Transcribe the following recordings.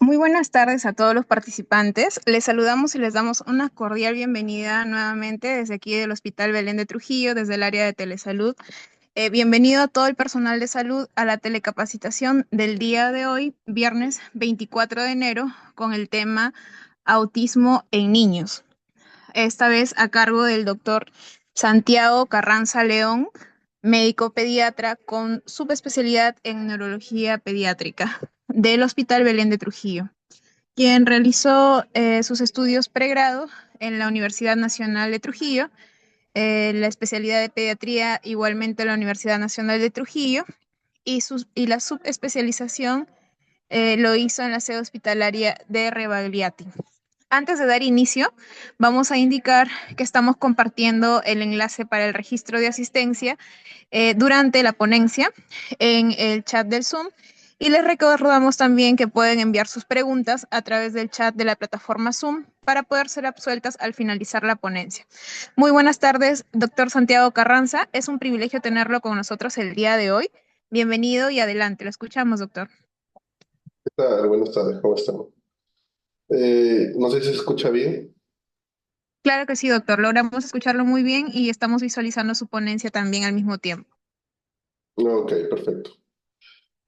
Muy buenas tardes a todos los participantes. Les saludamos y les damos una cordial bienvenida nuevamente desde aquí del Hospital Belén de Trujillo, desde el área de telesalud. Bienvenido a todo el personal de salud a la telecapacitación del día de hoy, viernes 24 de enero, con el tema autismo en niños. Esta vez a cargo del doctor Santiago Carranza León, médico pediatra con subespecialidad en neurología pediátrica del Hospital Belén de Trujillo, quien realizó sus estudios pregrado en la Universidad Nacional de Trujillo, la especialidad de pediatría igualmente en la Universidad Nacional de Trujillo y la subespecialización lo hizo en la sede hospitalaria de Rebagliati. Antes de dar inicio, vamos a indicar que estamos compartiendo el enlace para el registro de asistencia durante la ponencia en el chat del Zoom. Y les recordamos también que pueden enviar sus preguntas a través del chat de la plataforma Zoom para poder ser absueltas al finalizar la ponencia. Muy buenas tardes, doctor Santiago Carranza. Es un privilegio tenerlo con nosotros el día de hoy. Bienvenido y adelante. Lo escuchamos, doctor. ¿Qué tal? Buenas tardes, ¿cómo están? No sé si se escucha bien. Claro que sí, doctor. Logramos escucharlo muy bien y estamos visualizando su ponencia también al mismo tiempo. Ok, perfecto.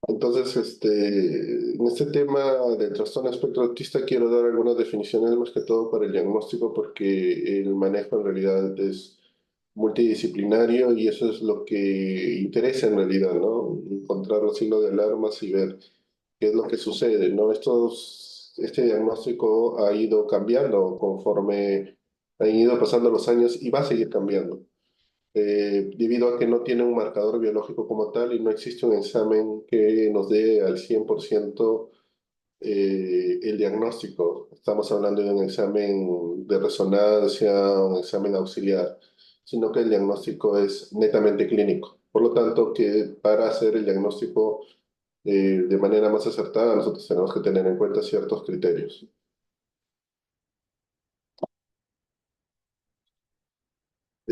Entonces, en este tema del trastorno espectro autista quiero dar algunas definiciones más que todo para el diagnóstico porque el manejo en realidad es multidisciplinario y eso es lo que interesa en realidad, ¿no? Encontrar los signos de alarmas y ver qué es lo que sucede, ¿no? Este diagnóstico ha ido cambiando conforme han ido pasando los años y va a seguir cambiando. Debido a que no tiene un marcador biológico como tal y no existe un examen que nos dé al 100% el diagnóstico. Estamos hablando de un examen de resonancia, un examen auxiliar, sino que el diagnóstico es netamente clínico. Por lo tanto, que para hacer el diagnóstico de manera más acertada, nosotros tenemos que tener en cuenta ciertos criterios.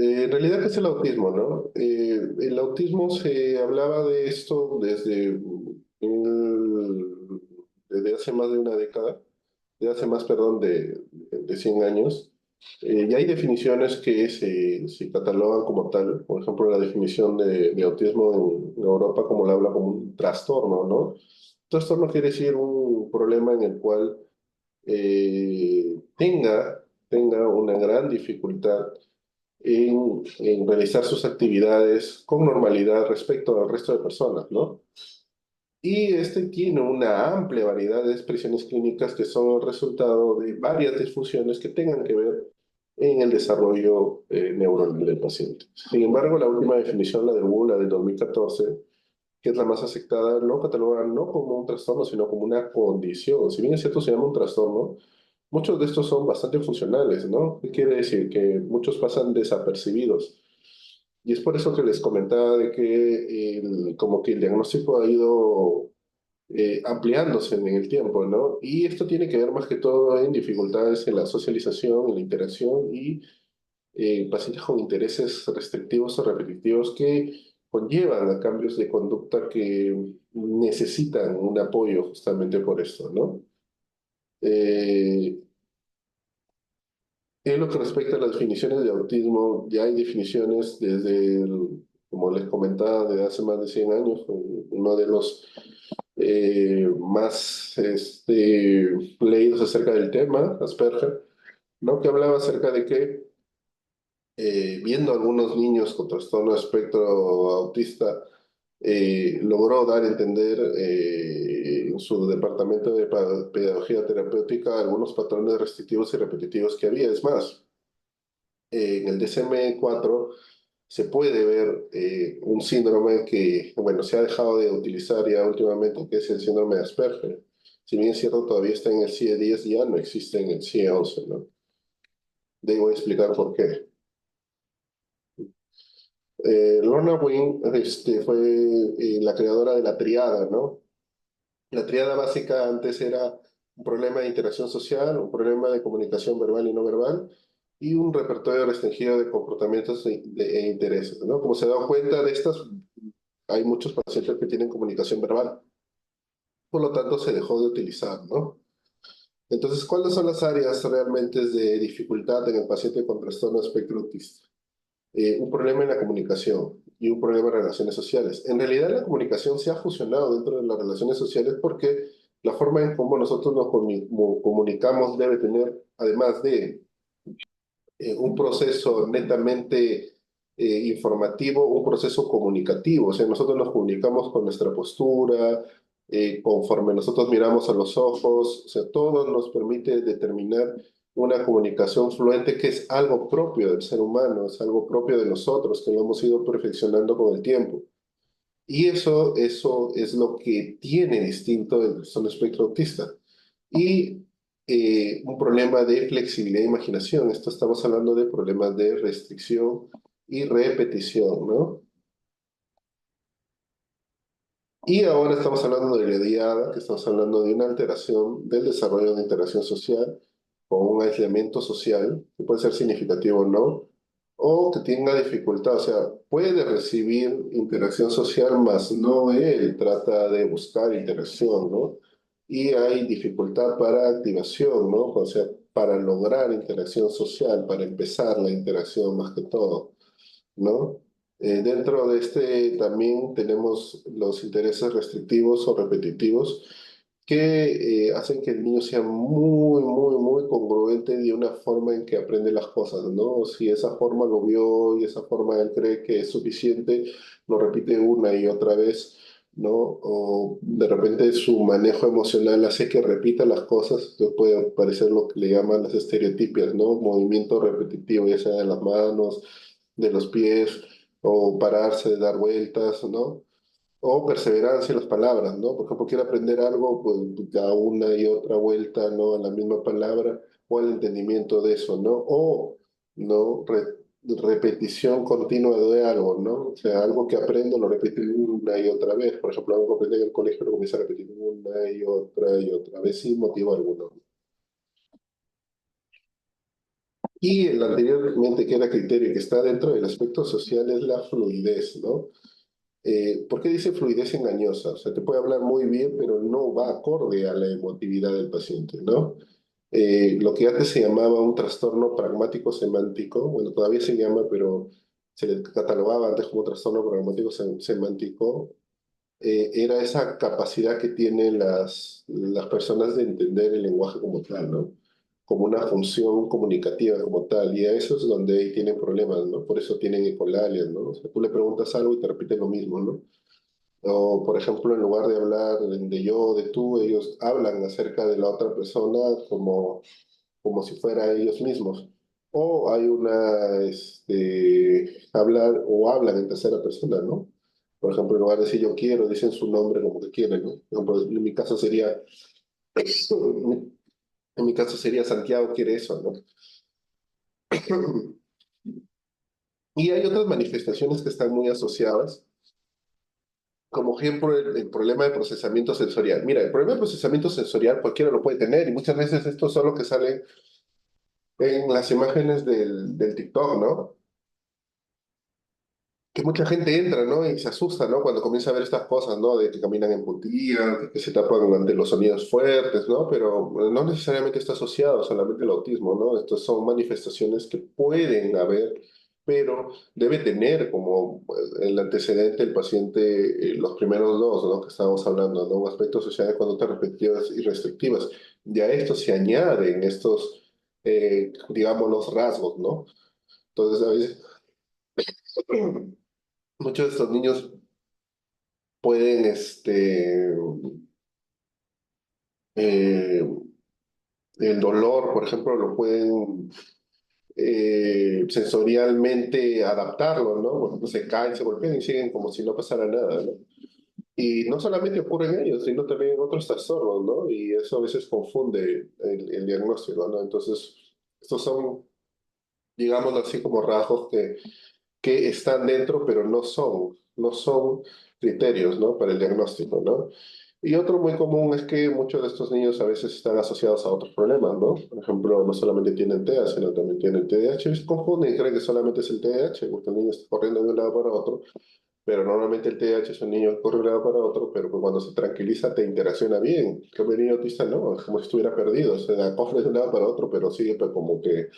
En realidad, ¿qué es el autismo, no? El autismo se hablaba de esto desde hace más de una década, de hace más, perdón, de 100 años. Y hay definiciones que se catalogan como tal. Por ejemplo, la definición de autismo en Europa como la habla como un trastorno, ¿no? Trastorno quiere decir un problema en el cual tenga una gran dificultad en realizar sus actividades con normalidad respecto al resto de personas, ¿no? Y este tiene una amplia variedad de expresiones clínicas que son el resultado de varias disfunciones que tengan que ver en el desarrollo neuronal del paciente. Sin embargo, la última definición, la de Wu, la del 2014, que es la más aceptada, lo cataloga no como un trastorno, sino como una condición. Si bien es cierto, se llama un trastorno, muchos de estos son bastante funcionales, ¿no? ¿Qué quiere decir? Que muchos pasan desapercibidos. Y es por eso que les comentaba de que como que el diagnóstico ha ido ampliándose en el tiempo, ¿no? Y esto tiene que ver más que todo en dificultades en la socialización, en la interacción y pacientes con intereses restrictivos o repetitivos que conllevan a cambios de conducta que necesitan un apoyo justamente por esto, ¿no? Eh, En lo que respecta a las definiciones de autismo, ya hay definiciones como les comentaba, desde hace más de 100 años. Uno de los más leídos acerca del tema, Asperger, ¿no? Que hablaba acerca de que viendo algunos niños con trastorno de espectro autista, logró dar a entender en su departamento de pedagogía terapéutica algunos patrones restrictivos y repetitivos que había. Es más, en el DSM-4 se puede ver un síndrome que, bueno, se ha dejado de utilizar ya últimamente, que es el síndrome de Asperger. Si bien es cierto, todavía está en el CIE-10, ya no existe en el CIE-11, ¿no? Debo explicar por qué. Lorna Wing fue la creadora de la triada, ¿no? La triada básica antes era un problema de interacción social, un problema de comunicación verbal y no verbal, y un repertorio restringido de comportamientos e intereses, ¿no? Como se da cuenta de estas, hay muchos pacientes que tienen comunicación verbal, por lo tanto se dejó de utilizar, ¿no? Entonces, ¿cuáles son las áreas realmente de dificultad en el paciente con trastorno de espectro autista? Un problema en la comunicación y un problema en relaciones sociales. En realidad, la comunicación se ha fusionado dentro de las relaciones sociales porque la forma en cómo nosotros nos comunicamos debe tener, además de un proceso netamente informativo, un proceso comunicativo. O sea, nosotros nos comunicamos con nuestra postura, conforme nosotros miramos a los ojos, o sea, todo nos permite determinar una comunicación fluente que es algo propio del ser humano, es algo propio de nosotros, que lo hemos ido perfeccionando con el tiempo. Y eso es lo que tiene distinto el trastorno espectro autista. Y un problema de flexibilidad e imaginación. Esto estamos hablando de problemas de restricción y repetición, ¿no? Y ahora estamos hablando de la diada, que estamos hablando de una alteración del desarrollo de interacción social o un aislamiento social, que puede ser significativo o no, o que tenga dificultad, o sea, puede recibir interacción social, mas no él trata de buscar interacción, ¿no? Y hay dificultad para activación, ¿no? O sea, para lograr interacción social, para empezar la interacción más que todo, ¿no? Dentro de este también tenemos los intereses restrictivos o repetitivos que hacen que el niño sea muy congruente de una forma en que aprende las cosas, ¿no? Si esa forma lo vio y esa forma él cree que es suficiente, lo repite una y otra vez, ¿no? O de repente su manejo emocional hace que repita las cosas, entonces puede parecer lo que le llaman las estereotipias, ¿no? Movimiento repetitivo, ya sea de las manos, de los pies, o pararse, de dar vueltas, ¿no? O perseverancia en las palabras, ¿no? Por ejemplo, quiere aprender algo, pues da una y otra vuelta, ¿no? A la misma palabra, o el entendimiento de eso, ¿no? O, ¿no? Repetición continua de algo, ¿no? O sea, algo que aprende lo repite una y otra vez. Por ejemplo, algo que aprende en el colegio lo comienza a repetir una y otra vez sin motivo alguno. Y el anteriormente que era criterio que está dentro del aspecto social es la fluidez, ¿no? ¿Por qué dice fluidez engañosa? O sea, te puede hablar muy bien, pero no va acorde a la emotividad del paciente, ¿no? Lo que antes se llamaba un trastorno pragmático semántico, bueno, todavía se llama, pero se le catalogaba antes como trastorno pragmático semántico, era esa capacidad que tienen las personas de entender el lenguaje como tal, ¿no? Como una función comunicativa como tal, y a eso es donde ahí tienen problemas, ¿no? Por eso tienen ecolalias, ¿no? O sea, tú le preguntas algo y te repite lo mismo, ¿no? O, por ejemplo, en lugar de hablar de yo, de tú, ellos hablan acerca de la otra persona como si fuera ellos mismos. O hay hablar o hablan en tercera persona, ¿no? Por ejemplo, en lugar de decir yo quiero, dicen su nombre como que quieren, ¿no? Por ejemplo, en mi caso sería, en mi caso sería Santiago quiere eso, ¿no? Y hay otras manifestaciones que están muy asociadas, como ejemplo el problema de procesamiento sensorial. Mira, el problema de procesamiento sensorial cualquiera lo puede tener y muchas veces esto son lo que sale en las imágenes del TikTok, ¿no? Que mucha gente entra, ¿no? Y se asusta, ¿no? Cuando comienza a ver estas cosas, ¿no? De que caminan en puntillas, de que se tapan ante los sonidos fuertes, ¿no? Pero no necesariamente está asociado solamente al autismo, ¿no? Estas son manifestaciones que pueden haber, pero debe tener como el antecedente el paciente los primeros dos, ¿no? Que estábamos hablando, ¿no? Un aspecto social de conductas repetitivas y restrictivas. Y a esto se añaden estos, digamos, los rasgos, ¿no? Entonces, a veces muchos de estos niños pueden, eh, el dolor, por ejemplo, lo pueden sensorialmente adaptarlo, ¿no? Por ejemplo, se caen, se golpean y siguen como si no pasara nada, ¿no? Y no solamente ocurre en ellos, sino también en otros trastornos, ¿no? Y eso a veces confunde el diagnóstico, ¿no? Entonces, estos son, digámoslo así, como rasgos que están dentro, pero no son criterios, ¿no? Para el diagnóstico, ¿no? Y otro muy común es que muchos de estos niños a veces están asociados a otros problemas, ¿no? Por ejemplo, no solamente tienen TEA, sino también tienen TDAH. Y se confunden y creen que solamente es el TDAH, porque el niño está corriendo de un lado para otro, pero normalmente el TDAH es un niño que corre de un lado para otro, pero que cuando se tranquiliza te interacciona bien. En cambio, el niño autista no, es como si estuviera perdido, se da corre de un lado para otro, pero sigue pues, como que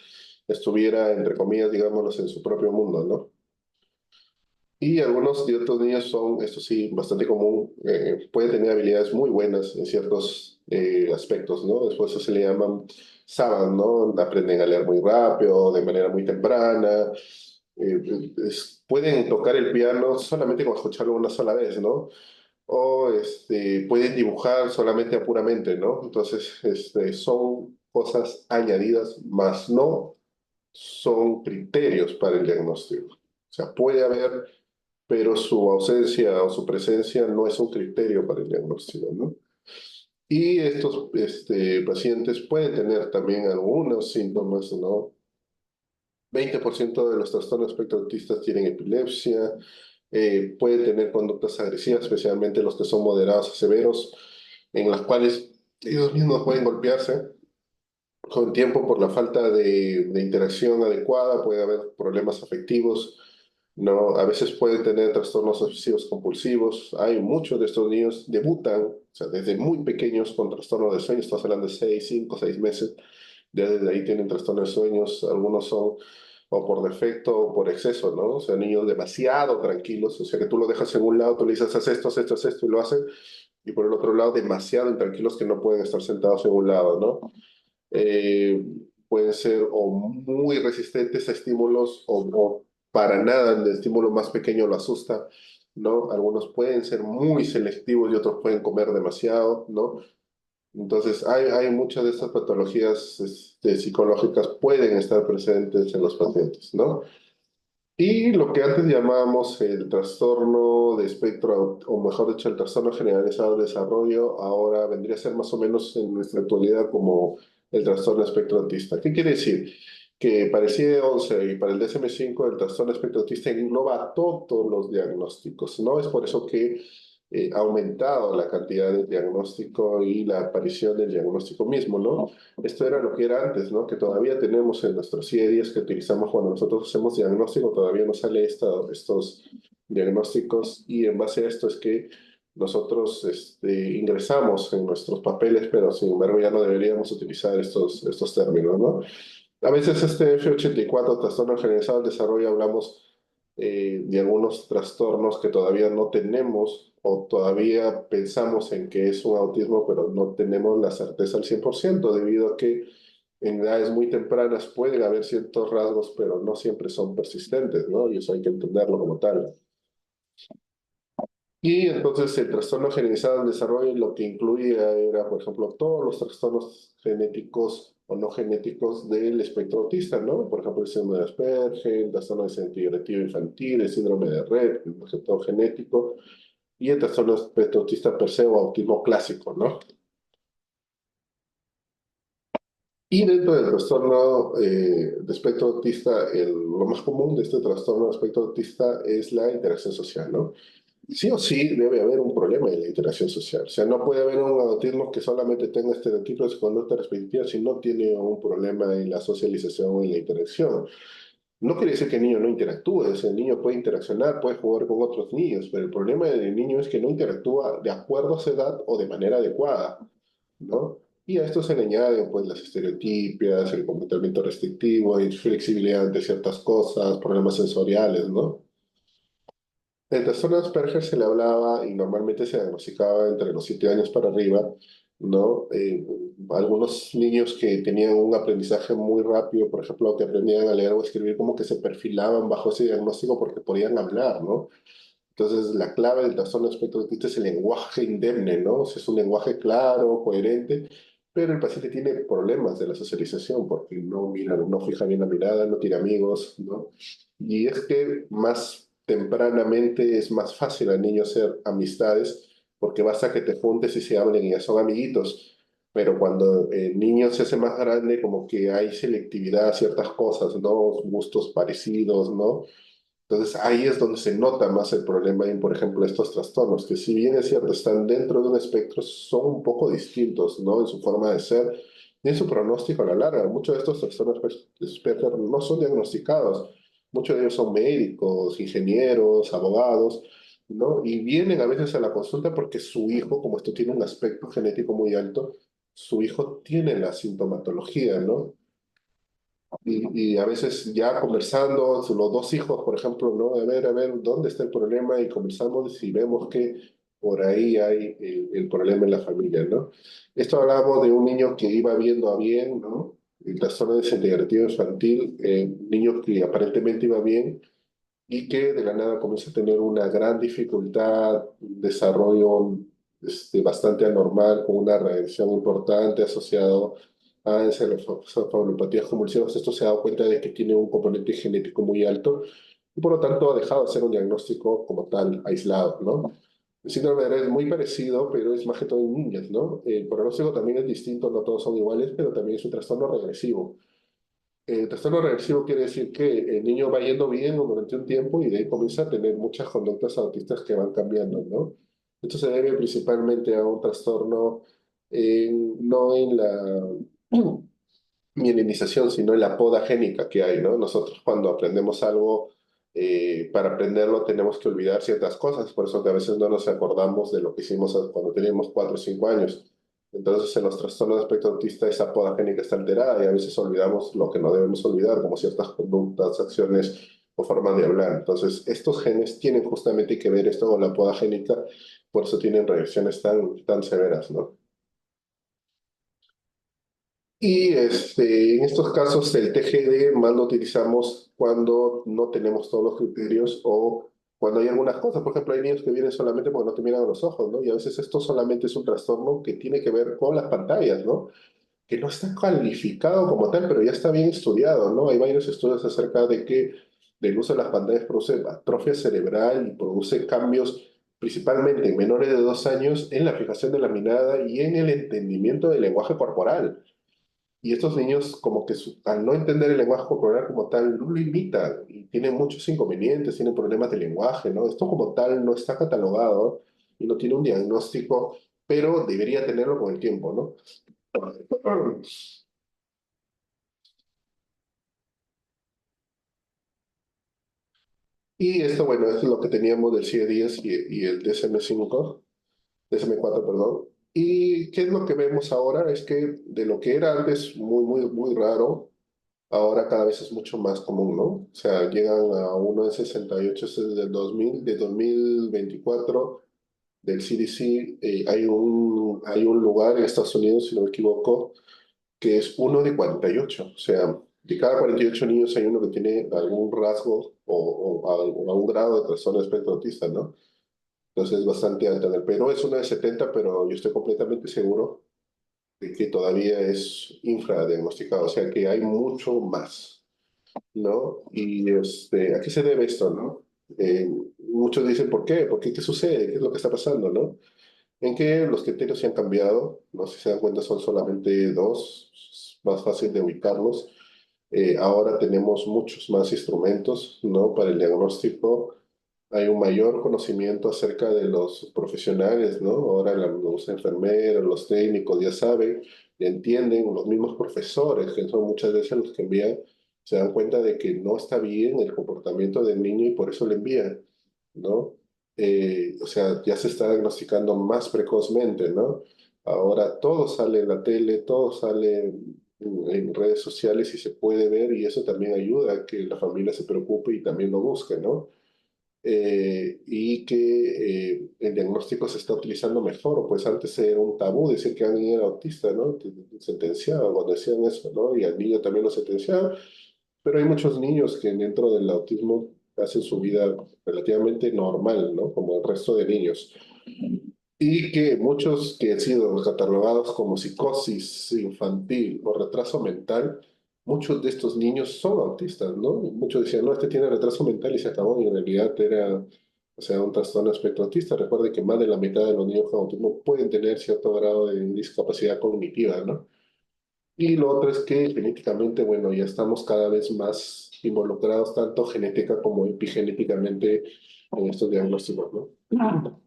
estuviera, entre comillas, digámoslo, en su propio mundo, ¿no? Y algunos de otros niños son, esto sí, bastante común, pueden tener habilidades muy buenas en ciertos aspectos, ¿no? Después eso se le llaman savant, ¿no? Aprenden a leer muy rápido, de manera muy temprana, pueden tocar el piano solamente con escucharlo una sola vez, ¿no? O pueden dibujar solamente a puramente, ¿no? Entonces, son cosas añadidas, más no son criterios para el diagnóstico. O sea, puede haber, pero su ausencia o su presencia no es un criterio para el diagnóstico, ¿no? Y estos pacientes pueden tener también algunos síntomas, ¿no? 20% de los trastornos espectro autistas tienen epilepsia, pueden tener conductas agresivas, especialmente los que son moderados a severos, en las cuales ellos mismos pueden golpearse. Con tiempo, por la falta de interacción adecuada, puede haber problemas afectivos, ¿no? A veces pueden tener trastornos obsesivos compulsivos. Hay muchos de estos niños debutan, o sea, desde muy pequeños con trastorno de sueño, estamos hablando de 6 5 6 meses, ya desde ahí tienen trastorno de sueños, algunos son o por defecto o por exceso, ¿no? O sea, niños demasiado tranquilos, o sea, que tú lo dejas en un lado, tú le dices, haz esto, y lo hacen, y por el otro lado, demasiado intranquilos que no pueden estar sentados en un lado, ¿no? eh, Pueden ser o muy resistentes a estímulos o para nada el estímulo más pequeño lo asusta, ¿no? Algunos pueden ser muy selectivos y otros pueden comer demasiado, ¿no? Entonces, hay muchas de estas patologías psicológicas pueden estar presentes en los pacientes, ¿no? Y lo que antes llamábamos el trastorno de espectro, o mejor dicho, el trastorno generalizado de desarrollo, ahora vendría a ser más o menos en nuestra actualidad como el trastorno de espectro autista. ¿Qué quiere decir? Que para el CIE-11 y para el DSM-5 el trastorno de espectro autista engloba todos los diagnósticos, ¿no? Es por eso que ha aumentado la cantidad de diagnóstico y la aparición del diagnóstico mismo, ¿no? Esto era lo que era antes, ¿no? Que todavía tenemos en nuestros CIE-10 que utilizamos cuando nosotros hacemos diagnóstico, todavía nos sale estos diagnósticos y en base a esto es que nosotros ingresamos en nuestros papeles, pero sin embargo ya no deberíamos utilizar estos términos, ¿no? A veces este F84, trastorno generalizado del desarrollo, hablamos de algunos trastornos que todavía no tenemos o todavía pensamos en que es un autismo, pero no tenemos la certeza al 100% debido a que en edades muy tempranas pueden haber ciertos rasgos, pero no siempre son persistentes, ¿no? Y eso hay que entenderlo como tal. Y entonces el trastorno generalizado del desarrollo lo que incluía era, por ejemplo, todos los trastornos genéticos o no genéticos del espectro autista, ¿no? Por ejemplo, el síndrome de Asperger, el trastorno de integrativo infantil, el síndrome de Rett, el receptor genético, y el trastorno de espectro autista per se o autismo clásico, ¿no? Y dentro del trastorno de espectro autista, lo más común de este trastorno de espectro autista es la interacción social, ¿no? Sí o sí debe haber un problema en la interacción social. O sea, no puede haber un autismo que solamente tenga estereotipos de conducta repetitiva si no tiene un problema en la socialización o en la interacción. No quiere decir que el niño no interactúe, o sea, el niño puede interaccionar, puede jugar con otros niños, pero el problema del niño es que no interactúa de acuerdo a su edad o de manera adecuada, ¿no? Y a esto se le añaden pues las estereotipias, el comportamiento restrictivo, inflexibilidad ante ciertas cosas, problemas sensoriales, ¿no? El trastorno de Asperger se le hablaba y normalmente se diagnosticaba entre los 7 años para arriba, ¿no? Algunos niños que tenían un aprendizaje muy rápido, por ejemplo, que aprendían a leer o escribir, como que se perfilaban bajo ese diagnóstico porque podían hablar, ¿no? Entonces, la clave del trastorno de espectro autista es el lenguaje indemne, ¿no? O sea, es un lenguaje claro, coherente, pero el paciente tiene problemas de la socialización porque no mira, no fija bien la mirada, no tiene amigos, ¿no? Y es que más tempranamente es más fácil al niño hacer amistades porque basta que te juntes y se hablen y ya son amiguitos. Pero cuando el niño se hace más grande, como que hay selectividad a ciertas cosas, ¿no? Gustos parecidos, ¿no? Entonces ahí es donde se nota más el problema en, por ejemplo, estos trastornos, que si bien es cierto, están dentro de un espectro, son un poco distintos, ¿no? En su forma de ser y en su pronóstico a la larga. Muchos de estos trastornos de Asperger no son diagnosticados. Muchos de ellos son médicos, ingenieros, abogados, ¿no? Y vienen a veces a la consulta porque su hijo, como esto tiene un aspecto genético muy alto, su hijo tiene la sintomatología, ¿no? Y a veces ya conversando, los dos hijos, por ejemplo, ¿no? A ver, ¿dónde está el problema? Y conversamos y vemos que por ahí hay el problema en la familia, ¿no? Esto hablábamos de un niño que iba viendo a bien, ¿no? El trastorno desintegrativo infantil, niño que aparentemente iba bien y que de la nada comienza a tener una gran dificultad, un desarrollo bastante anormal, con una reacción importante asociado a encefalopatías convulsivas. Esto se ha dado cuenta de que tiene un componente genético muy alto y por lo tanto ha dejado de ser un diagnóstico como tal aislado, ¿no? El síndrome de Rett es muy parecido, pero es más que todo en niñas, ¿no? El pronóstico también es distinto, no todos son iguales, pero también es un trastorno regresivo. El trastorno reversivo quiere decir que el niño va yendo bien durante un tiempo y de ahí comienza a tener muchas conductas autistas que van cambiando, ¿no? Esto se debe principalmente a un trastorno no en la mielinización, sino en la poda génica que hay, ¿no? Nosotros cuando aprendemos algo, para aprenderlo tenemos que olvidar ciertas cosas, por eso que a veces no nos acordamos de lo que hicimos cuando teníamos 4 o 5 años. Entonces, en los trastornos de espectro autista, esa poda génica está alterada y a veces olvidamos lo que no debemos olvidar, como ciertas conductas, acciones o formas de hablar. Entonces, estos genes tienen justamente que ver esto con la poda génica, por eso tienen reacciones tan severas, ¿no? Y en estos casos el TGD más lo utilizamos cuando no tenemos todos los criterios o cuando hay algunas cosas. Por ejemplo, hay niños que vienen solamente porque no te miran a los ojos, ¿no? Y a veces esto solamente es un trastorno que tiene que ver con las pantallas, ¿no? Que no está calificado como tal, pero ya está bien estudiado, ¿no? Hay varios estudios acerca de que el uso de las pantallas produce atrofia cerebral y produce cambios principalmente en menores de 2 años en la fijación de la mirada y en el entendimiento del lenguaje corporal. Y estos niños, como que al no entender el lenguaje corporal como tal, no lo imitan y tienen muchos inconvenientes, tienen problemas de lenguaje, ¿no? Esto como tal no está catalogado y no tiene un diagnóstico, pero debería tenerlo con el tiempo, ¿no? Y esto, bueno, es lo que teníamos del CIE-10 y el DSM-5, DSM-4, perdón. ¿Y qué es lo que vemos ahora? Es que de lo que era antes muy, muy, muy raro, ahora cada vez es mucho más común, ¿no? O sea, llegan a uno de 68, este es del 2000, de 2024, del CDC, hay un lugar en Estados Unidos, si no me equivoco, que es uno de 48. O sea, de cada 48 niños hay uno que tiene algún rasgo o algún grado de trastorno de espectro autista, ¿no? Entonces es bastante alta. En el Perú es uno de 70, pero yo estoy completamente seguro de que todavía es infradiagnosticado, o sea que hay mucho más. ¿No? Y ¿a qué se debe esto, no? Muchos dicen, ¿por qué? ¿Por qué? ¿Qué sucede? ¿Qué es lo que está pasando, no? En que los criterios se han cambiado, ¿no? Si se dan cuenta son solamente dos, es más fácil de ubicarlos. Ahora tenemos muchos más instrumentos, ¿no? Para el diagnóstico. Hay un mayor conocimiento acerca de los profesionales, ¿no? Ahora los enfermeros, los técnicos ya saben, ya entienden, los mismos profesores, que son muchas veces los que envían, se dan cuenta de que no está bien el comportamiento del niño y por eso le envían, ¿no? O sea, ya se está diagnosticando más precozmente, ¿no? Ahora todo sale en la tele, todo sale en redes sociales y se puede ver y eso también ayuda a que la familia se preocupe y también lo busque, ¿no? Y que el diagnóstico se está utilizando mejor, pues antes era un tabú decir que alguien era autista, ¿no? Sentenciaban cuando decían eso, ¿no? Y al niño también lo sentenciaban, pero hay muchos niños que dentro del autismo hacen su vida relativamente normal, ¿no? Como el resto de niños. Y que muchos que han sido catalogados como psicosis infantil o retraso mental, muchos de estos niños son autistas, ¿no? Y muchos decían, no, este tiene retraso mental y se acabó, y en realidad era, o sea, un trastorno espectro autista. Recuerde que más de la mitad de los niños con autismo pueden tener cierto grado de discapacidad cognitiva, ¿no? Y lo otro es que genéticamente, bueno, ya estamos cada vez más involucrados tanto genética como epigenéticamente en estos diagnósticos, ¿no?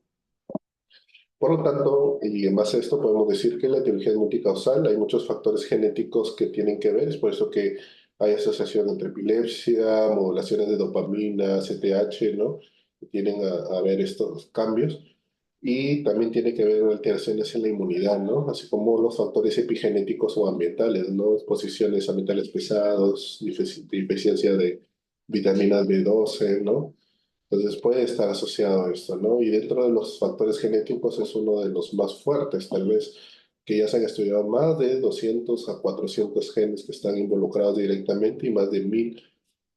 Por lo tanto, y en base a esto podemos decir que la etiología es multicausal, hay muchos factores genéticos que tienen que ver, es por eso que hay asociación entre epilepsia, modulaciones de dopamina, CTH, ¿no? tienen a ver estos cambios. Y también tiene que ver alteraciones en la inmunidad, ¿no? Así como los factores epigenéticos o ambientales, ¿no? Exposiciones a metales pesados, deficiencia de vitaminas B12, ¿no? Entonces puede estar asociado a esto, ¿no? Y dentro de los factores genéticos es uno de los más fuertes, tal vez, que ya se han estudiado más de 200 a 400 genes que están involucrados directamente y más de 1000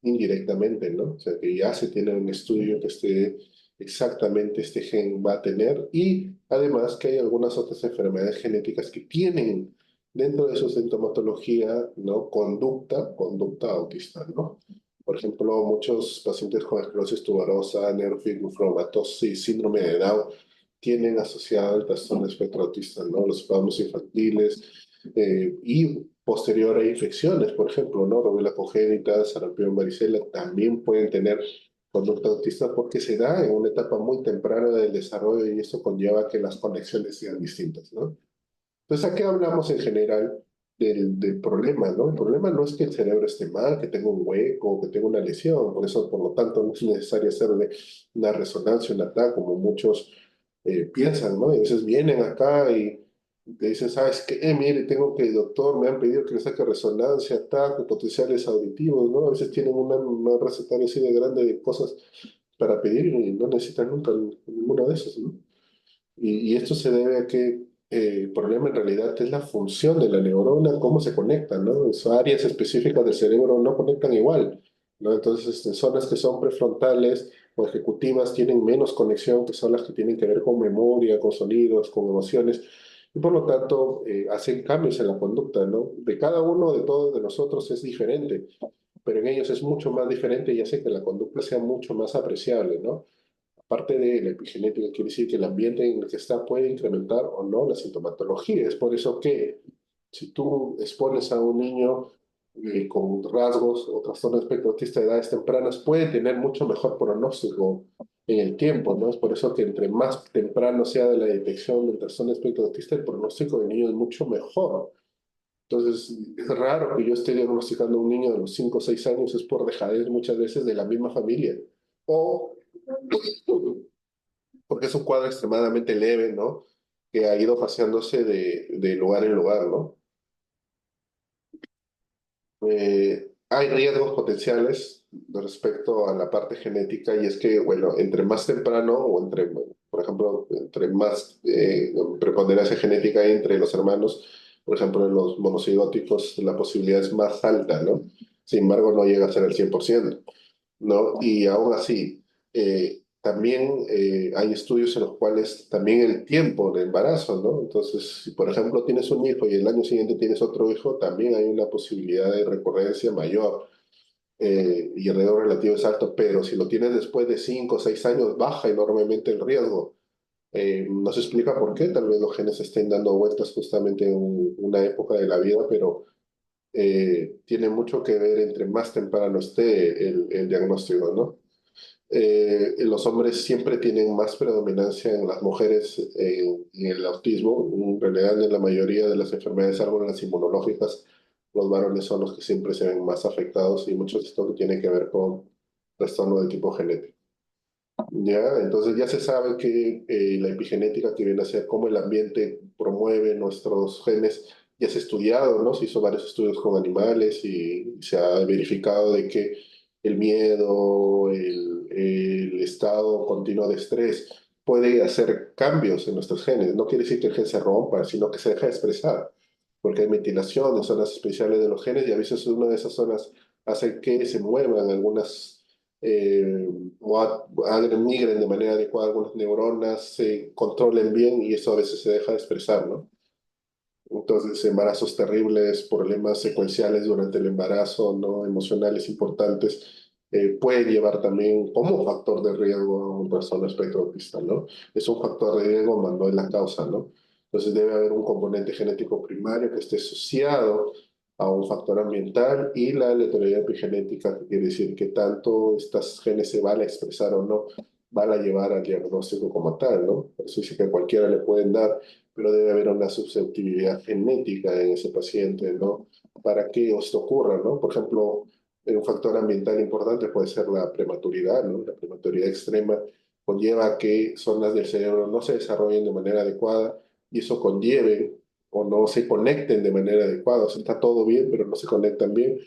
indirectamente, ¿no? O sea que ya se tiene un estudio que esté exactamente este gen va a tener y además que hay algunas otras enfermedades genéticas que tienen dentro de su sintomatología, ¿no? Conducta autista, ¿no? Por ejemplo, muchos pacientes con esclerosis tuberosa, neurofibromatosis, síndrome de Down, tienen asociado el trastorno espectro autista, ¿no? Los espasmos infantiles y posterior a infecciones, por ejemplo, ¿no? Rubiola congénita, sarampión, varicela, también pueden tener conducta autista porque se da en una etapa muy temprana del desarrollo y eso conlleva que las conexiones sean distintas, ¿no? Entonces, ¿a qué hablamos en general del problema, ¿no? El problema no es que el cerebro esté mal, que tenga un hueco, que tenga una lesión, por eso, por lo tanto, no es necesario hacerle una resonancia, un ataque, como muchos piensan, ¿no? Y a veces vienen acá y te dicen, ¿sabes qué? Mire, tengo que, doctor, me han pedido que le saque resonancia, TAC, potenciales auditivos, ¿no? A veces tienen una recetaria así de grande de cosas para pedir y no necesitan nunca ninguna de esas, ¿no? Y esto se debe a que el problema en realidad es la función de la neurona, cómo se conectan, ¿no? Esas áreas específicas del cerebro no conectan igual, ¿no? Entonces, en zonas que son prefrontales o ejecutivas tienen menos conexión, que son las que tienen que ver con memoria, con sonidos, con emociones, y por lo tanto hacen cambios en la conducta, ¿no? De cada uno de todos de nosotros es diferente, pero en ellos es mucho más diferente y hace que la conducta sea mucho más apreciable, ¿no? Parte de la epigenética quiere decir que el ambiente en el que está puede incrementar o no la sintomatología. Es por eso que si tú expones a un niño con rasgos o trastorno de espectro autista de edades tempranas, puede tener mucho mejor pronóstico en el tiempo, ¿no? Es por eso que entre más temprano sea de la detección del trastorno de espectro autista, el pronóstico del niño es mucho mejor. Entonces, es raro que yo esté diagnosticando a un niño de los 5 o 6 años, es por dejadez muchas veces de la misma familia. O porque es un cuadro extremadamente leve, ¿no? Que ha ido paseándose de lugar en lugar, ¿no? Hay riesgos potenciales respecto a la parte genética y es que, bueno, entre más temprano o entre, por ejemplo, entre más preponderancia genética hay entre los hermanos, por ejemplo, en los monocigóticos la posibilidad es más alta, ¿no? Sin embargo, no llega a ser el 100%. ¿No? Y aún así, también hay estudios en los cuales también el tiempo de embarazo, ¿no? Entonces, si por ejemplo tienes un hijo y el año siguiente tienes otro hijo, también hay una posibilidad de recurrencia mayor y el riesgo relativo es alto, pero si lo tienes después de 5 o 6 años, baja enormemente el riesgo. No se explica por qué, tal vez los genes estén dando vueltas justamente en una época de la vida, pero tiene mucho que ver entre más temprano esté el diagnóstico, ¿no? Los hombres siempre tienen más predominancia en las mujeres en el autismo. En realidad, en la mayoría de las enfermedades, salvo en las inmunológicas, los varones son los que siempre se ven más afectados y mucho de esto tiene que ver con trastorno de tipo genético. ¿Ya? Entonces ya se sabe que la epigenética que viene a ser cómo el ambiente promueve nuestros genes, ya se ha estudiado, ¿no? Se hizo varios estudios con animales y se ha verificado de que el miedo, el estado continuo de estrés puede hacer cambios en nuestros genes. No quiere decir que el gen se rompa, sino que se deja de expresar, porque hay metilación en zonas especiales de los genes y a veces una de esas zonas hace que se muevan algunas eh, migren de manera adecuada algunas neuronas, se controlen bien y eso a veces se deja de expresar, ¿no? Entonces, embarazos terribles, problemas secuenciales durante el embarazo, ¿no? Emocionales importantes, puede llevar también como factor de riesgo a un trastorno espectro autista, ¿no? Es un factor de riesgo, más no es la causa, ¿no? Entonces debe haber un componente genético primario que esté asociado a un factor ambiental y la heterogeneidad epigenética, que quiere decir que tanto estas genes se van a expresar o no, van a llevar al diagnóstico como tal, ¿no? Por eso dice que a cualquiera le pueden dar, pero debe haber una susceptibilidad genética en ese paciente, ¿no? Para que esto ocurra, ¿no? Por ejemplo, Un factor ambiental importante puede ser la prematuridad, ¿no? La prematuridad extrema conlleva a que zonas del cerebro no se desarrollen de manera adecuada y eso conlleve o no se conecten de manera adecuada. O sea, está todo bien, pero no se conectan bien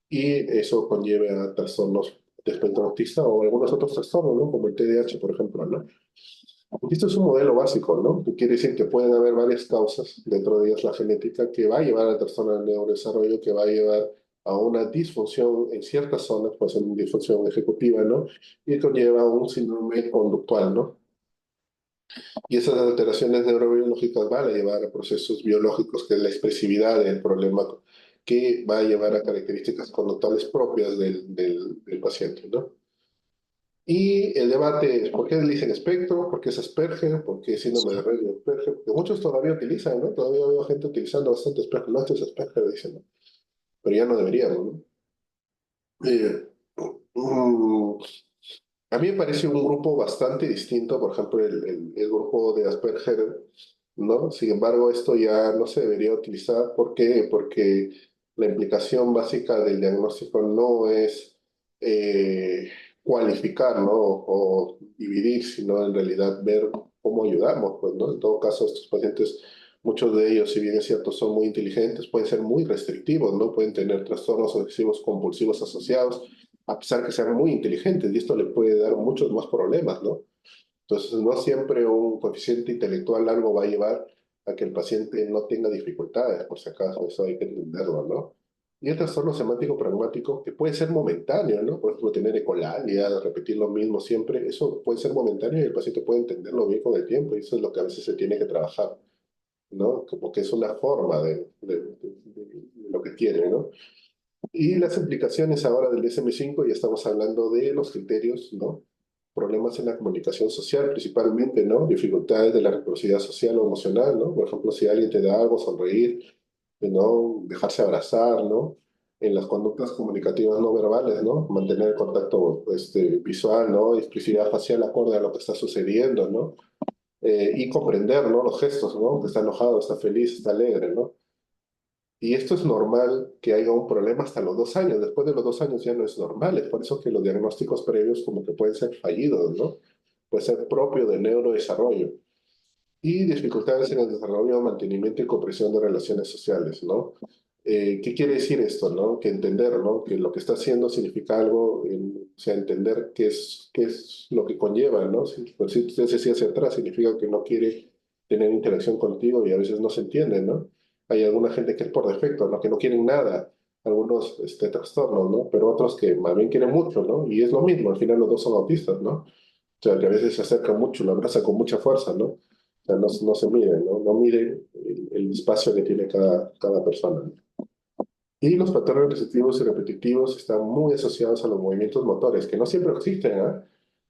y eso conlleve a trastornos de espectro autista o algunos otros trastornos, ¿no? Como el TDAH, por ejemplo, ¿no? Esto es un modelo básico, ¿no? Que quiere decir que pueden haber varias causas, dentro de ellas la genética, que va a llevar al trastorno del neurodesarrollo, que va a llevar a una disfunción en ciertas zonas, puede ser una disfunción ejecutiva, ¿no? Y esto lleva a un síndrome conductual, ¿no? Y esas alteraciones neurobiológicas van a llevar a procesos biológicos, que es la expresividad del problema, que va a llevar a características conductuales propias del paciente, ¿no? Y el debate es por qué dicen espectro, por qué es Asperger, por qué síndrome de Rett y Asperger, porque muchos todavía utilizan, ¿no? Todavía veo gente utilizando bastante Asperger, no, esto es Asperger, dicen, ¿no? Pero ya no deberíamos, ¿no? Eh, mm, a mí me parece un grupo bastante distinto, por ejemplo, el grupo de Asperger, ¿no? Sin embargo, esto ya no se debería utilizar. ¿Por qué? Porque la implicación básica del diagnóstico no es eh, cualificar, ¿no? O dividir, sino en realidad ver cómo ayudamos, pues, ¿no? En todo caso, estos pacientes, muchos de ellos, si bien es cierto, son muy inteligentes, pueden ser muy restrictivos, ¿no? Pueden tener trastornos obsesivos compulsivos asociados a pesar que sean muy inteligentes, y esto le puede dar muchos más problemas, ¿no? Entonces, no siempre un coeficiente intelectual algo va a llevar a que el paciente no tenga dificultades, por si acaso, eso hay que entenderlo, ¿no? Y el trastorno semántico pragmático, que puede ser momentáneo, ¿no? Por ejemplo, tener ecolalia, repetir lo mismo siempre, eso puede ser momentáneo y el paciente puede entenderlo bien con el tiempo, y eso es lo que a veces se tiene que trabajar, ¿no? Como que es una forma de lo que tiene, ¿no? Y las implicaciones ahora del DSM-5, ya estamos hablando de los criterios, ¿no? Problemas en la comunicación social, principalmente, ¿no? Dificultades de la reciprocidad social o emocional, ¿no? Por ejemplo, si alguien te da algo, sonreír, ¿no? Dejarse abrazar, ¿no? En las conductas comunicativas no verbales, ¿no? Mantener el contacto visual, ¿no? Expresividad facial acorde a lo que está sucediendo, ¿no? Y comprender, ¿no? Los gestos, ¿no? Que está enojado, está feliz, está alegre, ¿no? Y esto es normal que haya un problema hasta los 2 años. Después de los 2 años ya no es normal. Es por eso que los diagnósticos previos como que pueden ser fallidos, ¿no? Puede ser propio del neurodesarrollo. Y dificultades en el desarrollo, mantenimiento y comprensión de relaciones sociales, ¿no? ¿Qué quiere decir esto, no? Que entender, ¿no? Que lo que está haciendo significa algo, o sea, entender qué es lo que conlleva, ¿no? Si usted se sigue hacia atrás, significa que no quiere tener interacción contigo y a veces no se entiende, ¿no? Hay alguna gente que es por defecto, ¿no? Que no quieren nada, algunos trastornos, ¿no? Pero otros que más bien quieren mucho, ¿no? Y es lo mismo, al final los dos son autistas, ¿no? O sea, que a veces se acerca mucho, lo abraza con mucha fuerza, ¿no? O sea, no se mide, ¿no? No mide el espacio que tiene cada persona, ¿no? Y los patrones receptivos y repetitivos están muy asociados a los movimientos motores, que no siempre existen, ¿ah?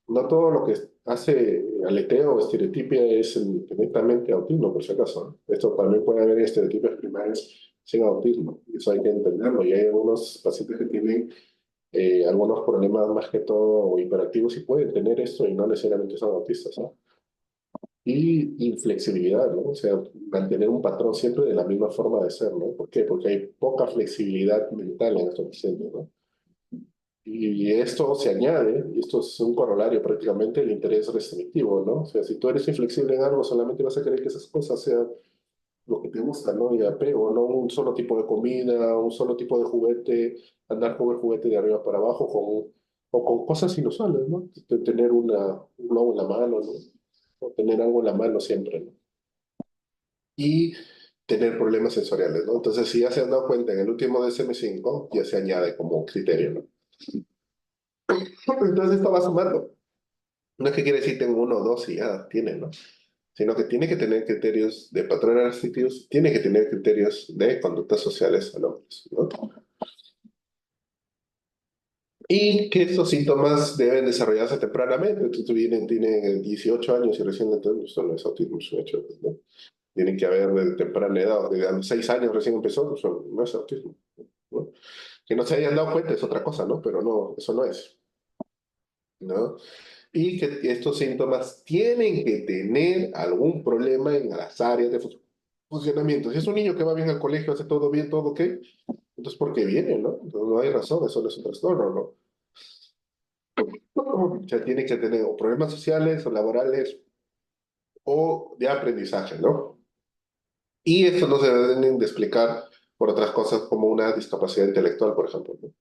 No todo lo que hace aleteo o estereotipia es directamente autismo, por si acaso, ¿no? Esto también puede haber estereotipias primarias sin autismo, y eso hay que entenderlo. Y hay algunos pacientes que tienen algunos problemas más que todo hiperactivos y pueden tener esto y no necesariamente son autistas, ¿no? Y inflexibilidad, ¿no? O sea, mantener un patrón siempre de la misma forma de ser, ¿no? ¿Por qué? Porque hay poca flexibilidad mental en estos pacientes, ¿no? Y esto se añade, y esto es un corolario prácticamente, el interés restrictivo, ¿no? O sea, si tú eres inflexible en algo, solamente vas a querer que esas cosas sean lo que te gusta, ¿no? Y apego, no un solo tipo de comida, un solo tipo de juguete, andar con el juguete de arriba para abajo, o con cosas inusuales, ¿no? Tener un globo en la mano, ¿no? O tener algo en la mano siempre, ¿no? Y tener problemas sensoriales, ¿no? Entonces, si ya se han dado cuenta, en el último DSM-5 ya se añade como criterio, ¿no? Entonces, esto va sumando. No es que quiere decir tengo uno o dos y ya tiene, ¿no? Sino que tiene que tener criterios de patrones restrictivos, tiene que tener criterios de conductas sociales anómalas, ¿no? Y que estos síntomas deben desarrollarse tempranamente. Entonces, tienen 18 años y recién entonces, esto no es autismo, es un hecho, ¿no? Tienen que haber de temprana edad, de los 6 años recién empezó, pues, no es autismo, ¿no? Que no se hayan dado cuenta es otra cosa, ¿no? Pero no, eso no es, ¿no? Y que estos síntomas tienen que tener algún problema en las áreas de funcionamiento. Si es un niño que va bien al colegio, hace todo bien, todo ok, Entonces, ¿por qué viene, no? Entonces, no hay razón, eso no es un trastorno, ¿no? O sea, tiene que tener o problemas sociales o laborales o de aprendizaje, ¿no? Y esto no se deben de explicar por otras cosas como una discapacidad intelectual, por ejemplo, ¿no?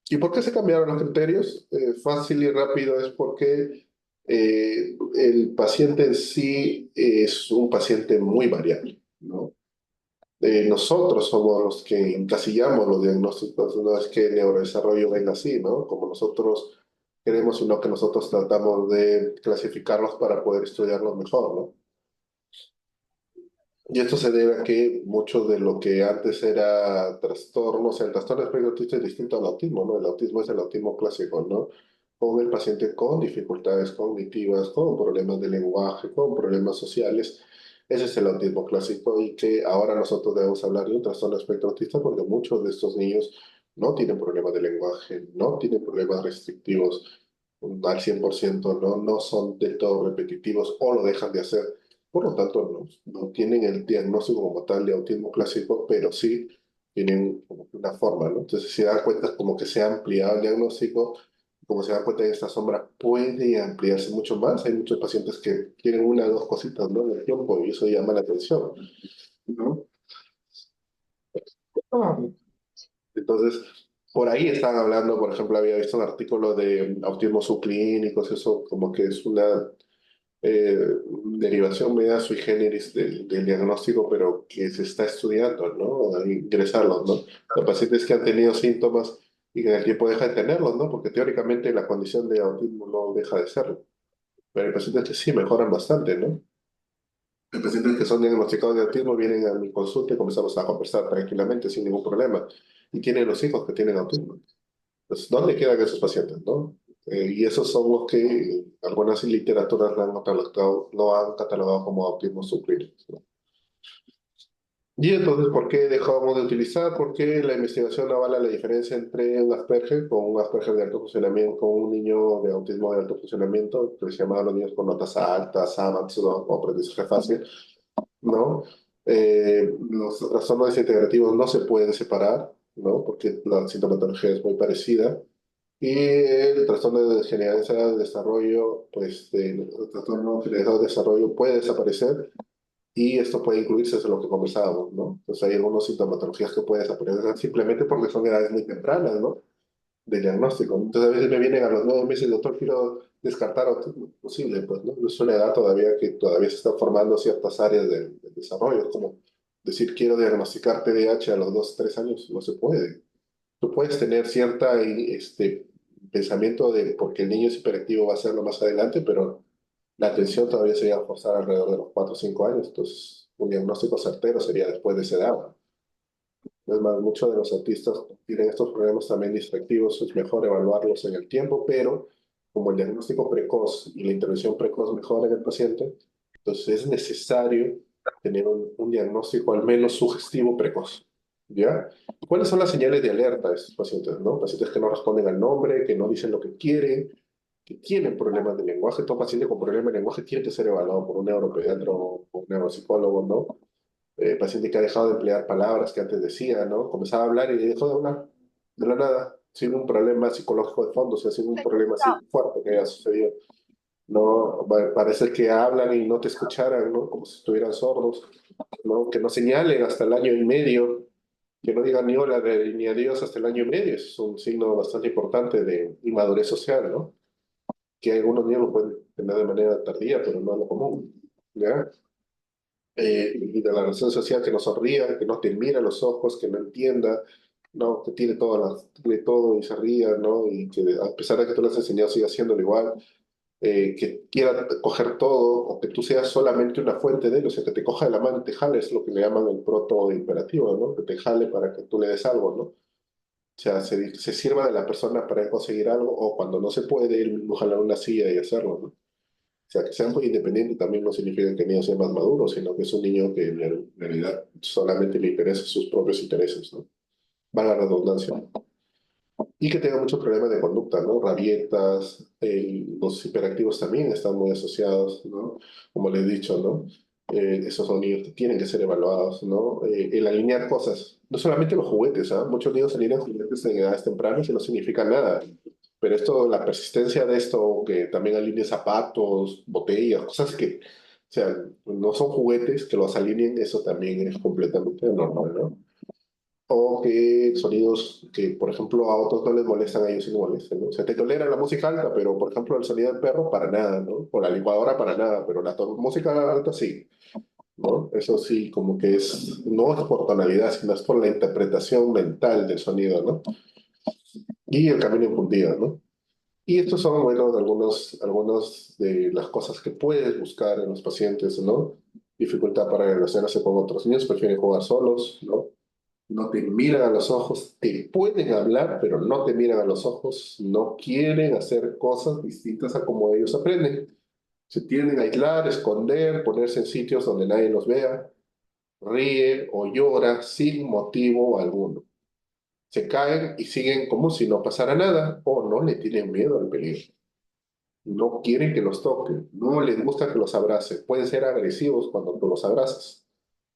¿Y por qué se cambiaron los criterios? Fácil y rápido es porque el paciente en sí es un paciente muy variable, ¿no? Nosotros somos los que encasillamos los diagnósticos, no es que el neurodesarrollo venga así, ¿no? Como nosotros queremos, sino que nosotros tratamos de clasificarlos para poder estudiarlos mejor, ¿no? Y esto se debe a que mucho de lo que antes era trastornos, el trastorno de espectro autista es distinto al autismo, ¿no? El autismo es el autismo clásico, ¿no? Con el paciente con dificultades cognitivas, con problemas de lenguaje, con problemas sociales. Ese es el autismo clásico y que ahora nosotros debemos hablar de un trastorno de espectro autista porque muchos de estos niños no tienen problemas de lenguaje, no tienen problemas restrictivos al 100%, ¿no? No son del todo repetitivos o lo dejan de hacer, por lo tanto, no tienen el diagnóstico como tal de autismo clásico, pero sí tienen como que una forma, ¿no? Entonces, si se dan cuenta, como que se ha ampliado el diagnóstico, como se dan cuenta, esta sombra puede ampliarse mucho más. Hay muchos pacientes que tienen una o dos cositas, ¿no? En el tiempo, y eso llama la atención, ¿no? Ah. Entonces, por ahí están hablando, por ejemplo, había visto un artículo de autismo subclínicos, eso como que es una eh, derivación media sui generis del diagnóstico, pero que se está estudiando, ¿no? Al ingresarlos, ¿no? Los pacientes que han tenido síntomas y que en el tiempo dejan de tenerlos, ¿no? Porque teóricamente la condición de autismo no deja de serlo, pero hay pacientes que sí mejoran bastante, ¿no? Hay pacientes que son diagnosticados de autismo vienen a mi consulta y comenzamos a conversar tranquilamente sin ningún problema y tienen los hijos que tienen autismo. Pues, ¿dónde quedan esos pacientes, no? Y esos son los que algunas literaturas lo han catalogado como autismo subclínico, ¿no? Y entonces, ¿por qué dejamos de utilizar? Porque la investigación avala la diferencia entre un Asperger con un Asperger de alto funcionamiento, con un niño de autismo de alto funcionamiento, que se llama los niños con notas altas, AMAPS, ¿no? O aprendizaje fácil, ¿no? Los trastornos desintegrativos no se pueden separar, ¿no? Porque la sintomatología es muy parecida. Y el trastorno de generalizado de desarrollo, pues el trastorno generalizado de desarrollo puede desaparecer y esto puede incluirse en lo que conversábamos, ¿no? Entonces hay algunas sintomatologías que pueden desaparecer simplemente porque son edades muy tempranas, ¿no? De diagnóstico. Entonces a veces me vienen a los 9 meses, doctor, quiero descartar autismo. Posible, pues, ¿no? Es una edad todavía que todavía se están formando ciertas áreas del desarrollo. Es como decir, quiero diagnosticar TDAH a los 2, 3 años, no se puede. Tú puedes tener cierta pensamiento de porque el niño es hiperactivo va a hacerlo más adelante, pero la atención todavía se va a forzar alrededor de los 4 o 5 años. Entonces, un diagnóstico certero sería después de esa edad. Es más, muchos de los autistas tienen estos problemas también distractivos, es mejor evaluarlos en el tiempo, pero como el diagnóstico precoz y la intervención precoz mejora en el paciente, entonces es necesario tener un diagnóstico al menos sugestivo precoz. ¿Ya? ¿Cuáles son las señales de alerta de estos pacientes, no? Pacientes que no responden al nombre, que no dicen lo que quieren, que tienen problemas de lenguaje. Todo paciente con problemas de lenguaje tiene que ser evaluado por un neuropediatra o un neuropsicólogo, ¿no? Paciente que ha dejado de emplear palabras que antes decía, ¿no? Comenzaba a hablar y dejó de hablar de la nada, sin un problema psicológico de fondo, o sea, sin un problema así fuerte que haya sucedido. No, parece que hablan y no te escucharan, ¿no? Como si estuvieran sordos, ¿no? Que no señalen hasta el año y medio, que no digan ni hola ni adiós hasta el año y medio, eso es un signo bastante importante de inmadurez social, ¿no? Que algunos niños lo pueden tener de manera tardía, pero no es lo común, ¿ya? Y de la relación social que no sonría, que no te mira a los ojos, que no entienda, ¿no? Que tiene todo y se ría, ¿no? Y que a pesar de que tú le has enseñado siga haciéndolo igual, que quiera coger todo o que tú seas solamente una fuente de él, o sea, que te coja de la mano y te jale, es lo que le llaman el proto-imperativo, ¿no? Que te jale para que tú le des algo, ¿no? O sea, se sirva de la persona para conseguir algo o cuando no se puede, él mismo jalar una silla y hacerlo, ¿no? O sea, que sea muy independiente también no significa que el niño sea más maduro, sino que es un niño que en realidad solamente le interesan sus propios intereses, ¿no? Valga la redundancia. Y que tenga muchos problemas de conducta, ¿no? Rabietas, los hiperactivos también están muy asociados, ¿no? Como les he dicho, ¿no? esos sonidos que tienen que ser evaluados, ¿no? El alinear cosas, no solamente los juguetes, ¿ah? Muchos niños alinean juguetes en edades tempranas y no significa nada. Pero esto, la persistencia de esto, que también alinee zapatos, botellas, cosas que, o sea, no son juguetes, que los alineen, eso también es completamente normal, ¿no? O que sonidos que, por ejemplo, a otros no les molestan, a ellos sí les molestan, ¿no? O sea, te tolera la música alta, pero, por ejemplo, el sonido del perro, para nada, ¿no? O la licuadora, para nada, pero la música alta sí, ¿no? Eso sí, como que es, no es por tonalidad, sino es por la interpretación mental del sonido, ¿no? Y el camino infundido, ¿no? Y estos son, bueno, algunos de las cosas que puedes buscar en los pacientes, ¿no? Dificultad para relacionarse con otros niños, prefieren jugar solos, ¿no? No te miran a los ojos, te pueden hablar, pero no te miran a los ojos, no quieren hacer cosas distintas a como ellos aprenden. Se tienden a aislar, esconder, ponerse en sitios donde nadie los vea, ríe o llora sin motivo alguno. Se caen y siguen como si no pasara nada, o no le tienen miedo al peligro. No quieren que los toquen, no les gusta que los abrace, pueden ser agresivos cuando tú los abrazas.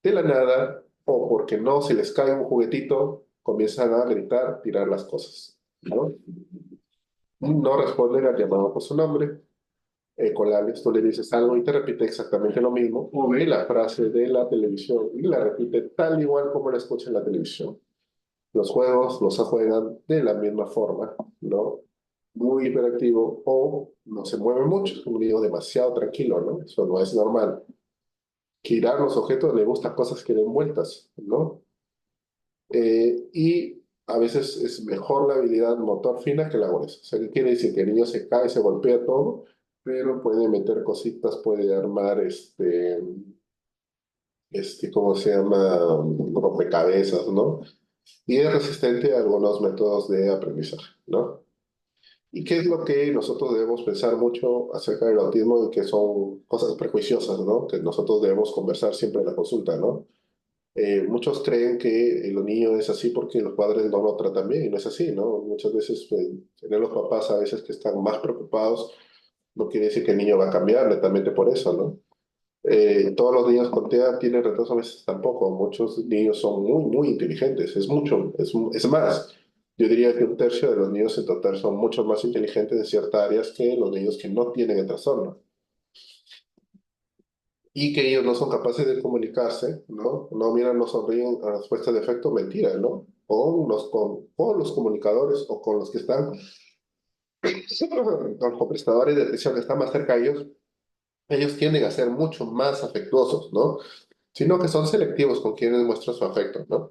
De la nada, o porque no, si les cae un juguetito, comienzan a gritar, tirar las cosas, ¿no? No responden al llamado por su nombre. Con labios tú le dices algo y te repite exactamente lo mismo, o ve la frase de la televisión y la repite tal igual como la escucha en la televisión. Los juegos los juegan de la misma forma, ¿no? Muy hiperactivo o no se mueve mucho, es un niño demasiado tranquilo, ¿no? Eso no es normal. Girar los objetos le gustan cosas que den vueltas, ¿no? Y a veces es mejor la habilidad motor fina que la gruesa. O sea, ¿qué quiere decir? Que el niño se cae, se golpea todo, pero puede meter cositas, puede armar ¿cómo se llama? Rompecabezas, ¿no? Y es resistente a algunos métodos de aprendizaje, ¿no? ¿Y qué es lo que nosotros debemos pensar mucho acerca del autismo y que son cosas prejuiciosas, ¿no? Que nosotros debemos conversar siempre en la consulta, ¿no? Muchos creen que los niños es así porque los padres no lo tratan bien y no es así, ¿no? Muchas veces tener los papás a veces que están más preocupados no quiere decir que el niño va a cambiar netamente por eso, ¿no? Todos los niños con TEA tienen retraso, a veces tampoco. Muchos niños son muy, muy inteligentes. Es mucho, es más. Yo diría que un tercio de los niños en total son mucho más inteligentes en ciertas áreas que los niños que no tienen el trastorno. Y que ellos no son capaces de comunicarse, ¿no? No miran, no sonríen a respuesta de efecto, mentira, ¿no? Con los comunicadores o con los que están, con los prestadores de atención que están más cerca de ellos tienden a ser mucho más afectuosos, ¿no? Sino que son selectivos con quienes muestran su afecto, ¿no?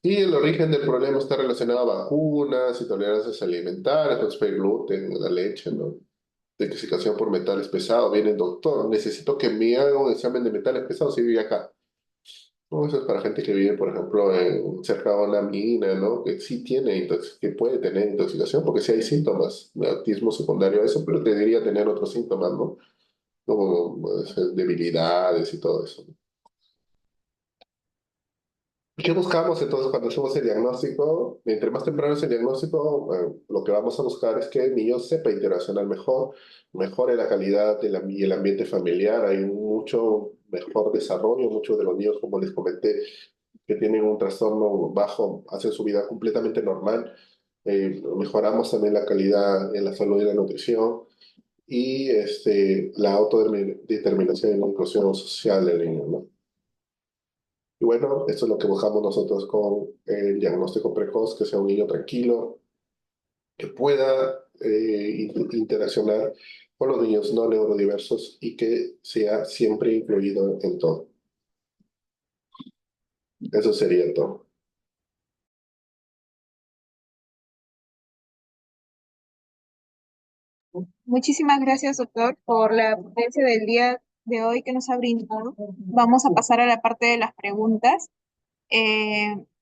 Y el origen del problema está relacionado a vacunas, intolerancias alimentarias, el gluten, la leche, ¿no? Intoxicación por metales pesados. Viene el doctor, necesito que me haga un examen de metales pesados si vive acá. No, eso es para gente que vive, por ejemplo, cerca de una mina, ¿no? Que sí tiene, que puede tener intoxicación, porque sí hay síntomas de autismo secundario a eso, pero debería tener otros síntomas, ¿no? Como debilidades y todo eso. ¿Qué buscamos entonces cuando hacemos el diagnóstico? Entre más temprano es el diagnóstico, lo que vamos a buscar es que el niño sepa interaccionar mejor, mejore la calidad y el ambiente familiar, hay un mucho mejor desarrollo, muchos de los niños, como les comenté, que tienen un trastorno bajo, hacen su vida completamente normal. Mejoramos también la calidad en la salud y la nutrición y la autodeterminación y la inclusión social del niño, ¿no? Y bueno, esto es lo que buscamos nosotros con el diagnóstico precoz, que sea un niño tranquilo, que pueda interaccionar con los niños no neurodiversos y que sea siempre incluido en todo. Eso sería todo. Muchísimas gracias, doctor, por la ponencia del día de hoy que nos ha brindado. Vamos a pasar a la parte de las preguntas.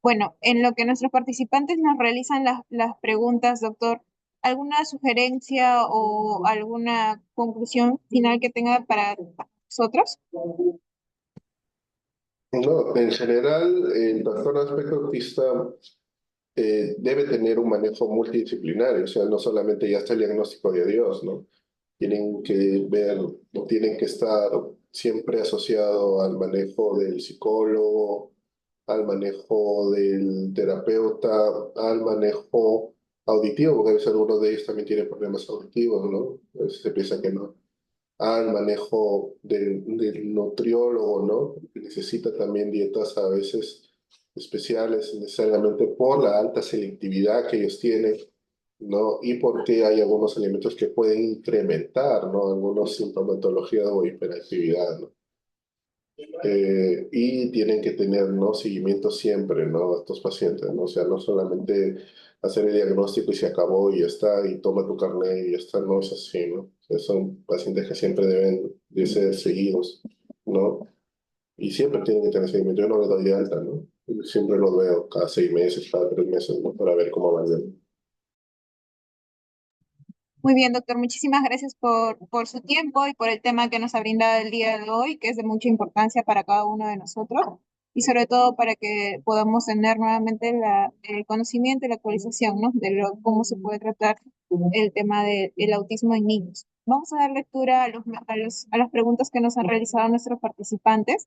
Bueno, en lo que nuestros participantes nos realizan las preguntas, doctor, ¿alguna sugerencia o alguna conclusión final que tenga para nosotros? No, en general, el trastorno de espectro autista debe tener un manejo multidisciplinario, o sea, no solamente ya está el diagnóstico de Dios, ¿no? Tienen que ver no tienen que estar siempre asociado al manejo del psicólogo, al manejo del terapeuta, al manejo auditivo, porque a veces algunos de ellos también tienen problemas auditivos, ¿no? A veces se piensa que no. Al manejo del nutriólogo, ¿no? Que necesita también dietas a veces especiales, necesariamente por la alta selectividad que ellos tienen, ¿no? Y porque hay algunos alimentos que pueden incrementar, ¿no? Algunos sintomatologías o hiperactividad, ¿no? Y tienen que tener, ¿no? Seguimiento siempre, ¿no? A estos pacientes, ¿no? O sea, no solamente hacer el diagnóstico y se acabó y ya está, y toma tu carnet y ya está, no es así, ¿no? O sea, son pacientes que siempre deben de ser seguidos, ¿no? Y siempre tienen que tener seguimiento. Yo no les doy de alta, ¿no? Yo siempre los veo cada 6 meses, cada 3 meses, ¿no? Para ver cómo van. Muy bien, doctor. Muchísimas gracias por su tiempo y por el tema que nos ha brindado el día de hoy, que es de mucha importancia para cada uno de nosotros y sobre todo para que podamos tener nuevamente el conocimiento y la actualización, ¿no? De cómo se puede tratar el tema del autismo en niños. Vamos a dar lectura a las preguntas que nos han realizado nuestros participantes.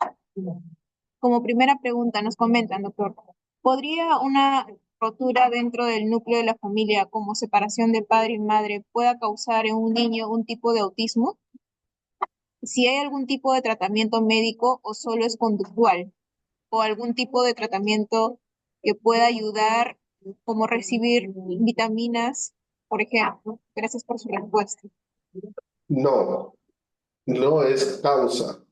Como primera pregunta, nos comentan, doctor, ¿podría una rotura dentro del núcleo de la familia, como separación de padre y madre, pueda causar en un niño un tipo de autismo? Si hay algún tipo de tratamiento médico o solo es conductual, o algún tipo de tratamiento que pueda ayudar, como recibir vitaminas, por ejemplo. Gracias por su respuesta. No, no es causa.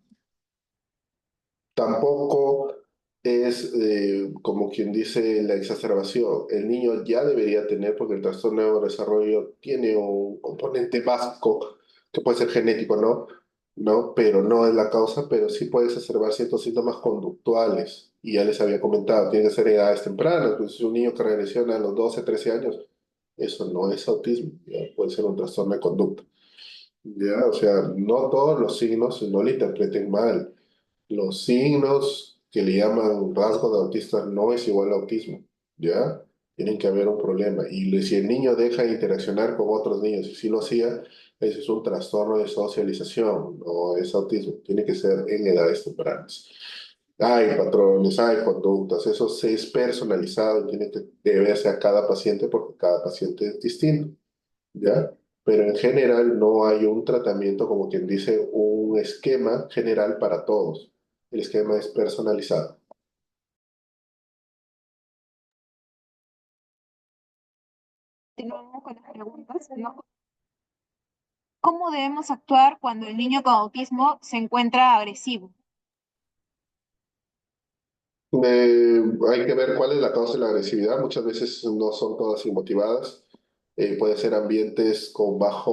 Tampoco es, como quien dice, la exacerbación. El niño ya debería tener, porque el trastorno de neurodesarrollo tiene un componente básico que puede ser genético, ¿no? ¿No? Pero no es la causa, pero sí puede exacerbar ciertos síntomas conductuales. Y ya les había comentado, tiene que ser en edades tempranas. Pues un niño que regresiona a los 12, 13 años, eso no es autismo, ya puede ser un trastorno de conducta. Ya, o sea, no todos los signos, no lo interpreten mal. Los signos que le llaman rasgo de autista no es igual a autismo, ¿ya? Tienen que haber un problema. Si el niño deja de interaccionar con otros niños, y si lo hacía, ese es un trastorno de socialización, no es autismo. Tiene que ser en edades tempranas. Hay patrones, hay conductas, eso se es personalizado y tiene que deberse a cada paciente porque cada paciente es distinto. ¿Ya? Pero en general no hay un tratamiento, como quien dice, un esquema general para todos. El esquema es personalizado. Continuamos con las preguntas, ¿no? ¿Cómo debemos actuar cuando el niño con autismo se encuentra agresivo? Hay que ver cuál es la causa de la agresividad. Muchas veces no son todas inmotivadas. Puede ser ambientes con baja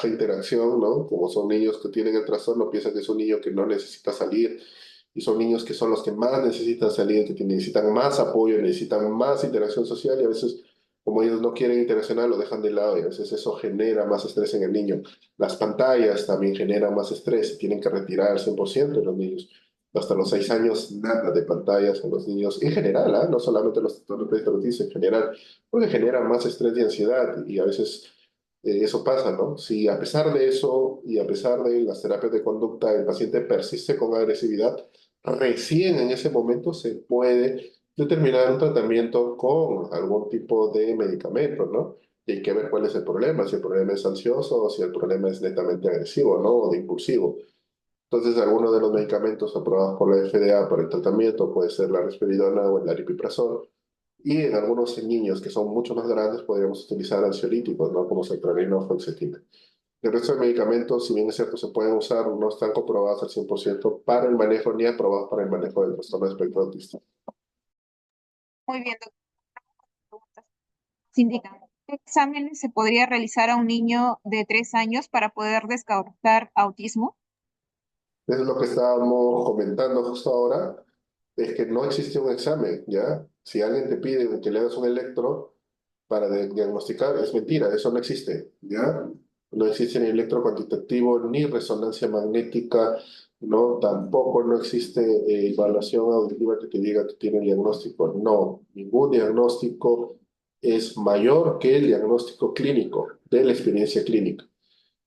interacción, ¿no? Como son niños que tienen el trastorno, piensan que es un niño que no necesita salir y son niños que son los que más necesitan salir, que necesitan más apoyo, necesitan más interacción social y a veces, como ellos no quieren interaccionar, lo dejan de lado y a veces eso genera más estrés en el niño. Las pantallas también generan más estrés y tienen que retirar al 100% de los niños. Hasta los 6 años, nada de pantallas en los niños, en general, ¿ah? No solamente los trastornos de autismo, en general, porque generan más estrés y ansiedad y a veces eso pasa, ¿no? Si a pesar de eso y a pesar de las terapias de conducta el paciente persiste con agresividad, recién en ese momento se puede determinar un tratamiento con algún tipo de medicamento, ¿no? Y hay que ver cuál es el problema, si el problema es ansioso o si el problema es netamente agresivo, ¿no? O de impulsivo. Entonces, algunos de los medicamentos aprobados por la FDA para el tratamiento puede ser la risperidona o el aripiprazol. Y en algunos niños que son mucho más grandes podríamos utilizar ansiolíticos, ¿no? Como sertralina o fluoxetina. El resto de medicamentos, si bien es cierto, se pueden usar, no están comprobados al 100% para el manejo ni aprobados para el manejo del trastorno de espectro autista. Muy bien, doctor. Se indican. ¿Qué exámenes se podría realizar a un niño de 3 años para poder descartar autismo? Eso es lo que estábamos comentando justo ahora, es que no existe un examen, ¿ya? Si alguien te pide que le hagas un electro para diagnosticar, es mentira, eso no existe, ¿ya? No existe ni electro cuantitativo, ni resonancia magnética, ¿no? Tampoco no existe evaluación auditiva que te diga que tiene diagnóstico. No, ningún diagnóstico es mayor que el diagnóstico clínico, de la experiencia clínica.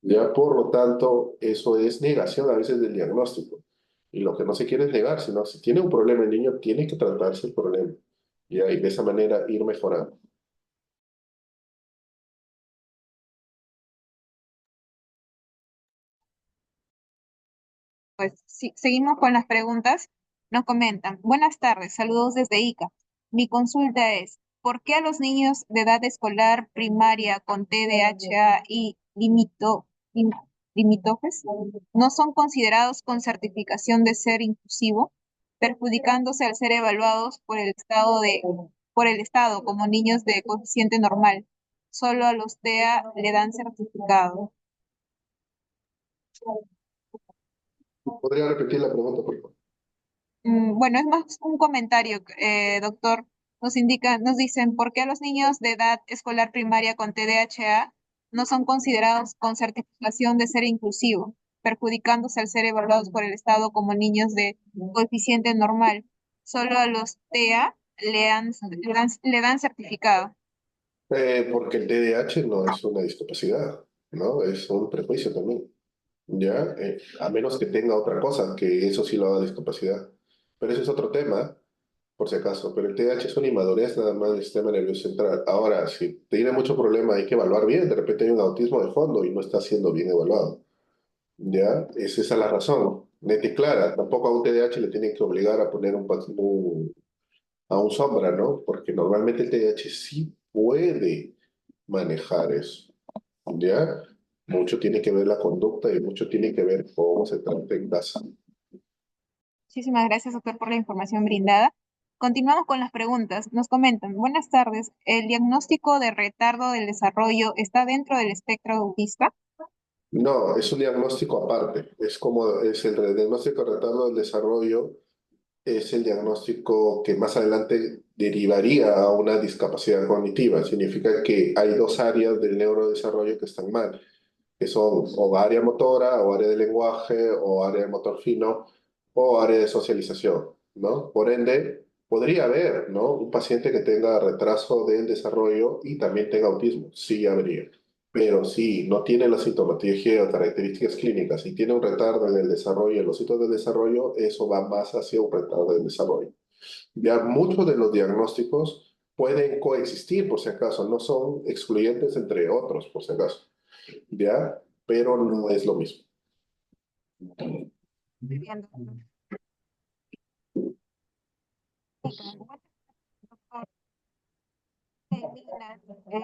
Ya, por lo tanto, eso es negación a veces del diagnóstico. Y lo que no se quiere es negar, sino si tiene un problema el niño, tiene que tratarse el problema. Ya, y de esa manera ir mejorando. Pues sí, seguimos con las preguntas. Nos comentan, buenas tardes, saludos desde Ica. Mi consulta es, ¿por qué a los niños de edad escolar primaria con TDAH y limítrofes no son considerados con certificación de ser inclusivo, perjudicándose al ser evaluados por el Estado como niños de coeficiente normal? Solo a los TEA le dan certificado. ¿Podría repetir la pregunta, por favor? Bueno, es más un comentario, doctor. Nos dicen, ¿por qué los niños de edad escolar primaria con TDAH no son considerados con certificación de ser inclusivo, perjudicándose al ser evaluados por el Estado como niños de coeficiente normal? Solo a los TEA le dan certificado. Porque el TDAH no es una discapacidad, ¿no? Es un prejuicio también, ¿ya? A menos que tenga otra cosa, que eso sí lo haga discapacidad. Pero ese es otro tema, por si acaso. Pero el TDAH es una inmadurez nada más del sistema nervioso central. Ahora, si tiene mucho problema, hay que evaluar bien. De repente hay un autismo de fondo y no está siendo bien evaluado, ¿ya? Es esa la razón, neta y clara. Tampoco a un TDAH le tienen que obligar a poner a un sombra, ¿no? Porque normalmente el TDAH sí puede manejar eso, ¿ya? Mucho tiene que ver la conducta y mucho tiene que ver cómo se trata en casa. Muchísimas gracias, doctor, por la información brindada. Continuamos con las preguntas. Nos comentan, buenas tardes, ¿el diagnóstico de retardo del desarrollo está dentro del espectro autista? No, es un diagnóstico aparte. Es como es el diagnóstico de retardo del desarrollo, es el diagnóstico que más adelante derivaría a una discapacidad cognitiva. Significa que hay dos áreas del neurodesarrollo que están mal, que son o área motora, o área de lenguaje, o área de motor fino, o área de socialización, ¿no? Por ende, podría haber, ¿no? Un paciente que tenga retraso del desarrollo y también tenga autismo, sí habría. Pero si no tiene la sintomatología o características clínicas y tiene un retardo en el desarrollo, en los hitos del desarrollo, eso va más hacia un retardo del desarrollo. Ya muchos de los diagnósticos pueden coexistir, por si acaso, no son excluyentes entre otros, por si acaso, ¿ya? Pero no es lo mismo. Muy bien, doctor. Doctor, niñas, están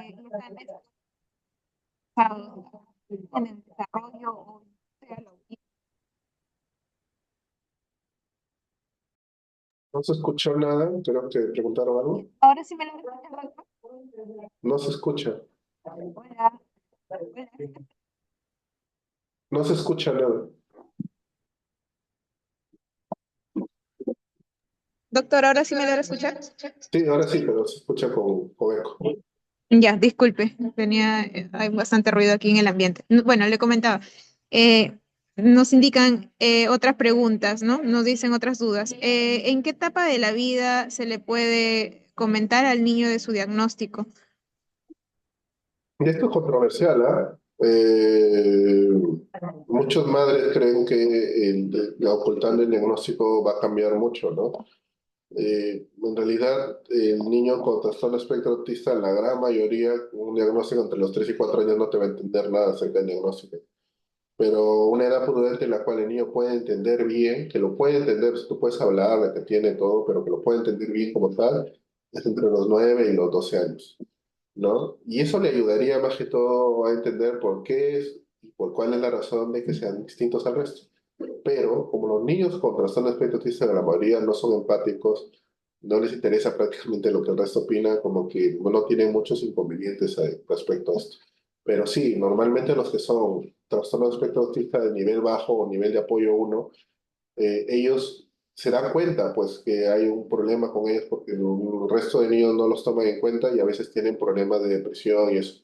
estados en el desarrollo o sea, el autismo. No se escuchó nada, creo que preguntaron algo. Ahora sí me lo escuchan, doctor. No se escucha, Hola. Hola. no se escucha nada. Doctor, ¿ahora sí me lo escuchar? Sí, ahora sí, pero se escucha con eco. Ya, disculpe, hay bastante ruido aquí en el ambiente. Bueno, le comentaba, nos indican otras preguntas, ¿no? Nos dicen otras dudas. ¿En qué etapa de la vida se le puede comentar al niño de su diagnóstico? Y esto es controversial, ¿ah? Muchas madres creen que ocultando el diagnóstico va a cambiar mucho, ¿no? En realidad, el niño con trastorno espectro autista, la gran mayoría, un diagnóstico entre los 3 y 4 años no te va a entender nada acerca del diagnóstico. Pero una edad prudente en la cual el niño puede entender bien, que lo puede entender, tú puedes hablar de que tiene todo, pero que lo puede entender bien como tal, es entre los 9 y los 12 años, ¿no? Y eso le ayudaría más que todo a entender por qué es y por cuál es la razón de que sean distintos al resto. Pero como los niños con trastorno de espectro autista, la mayoría no son empáticos, no les interesa prácticamente lo que el resto opina, como que no tienen muchos inconvenientes respecto a esto. Pero sí, normalmente los que son trastorno de espectro autista de nivel bajo o nivel de apoyo uno, ellos se dan cuenta pues que hay un problema con ellos porque el resto de niños no los toman en cuenta y a veces tienen problemas de depresión y eso.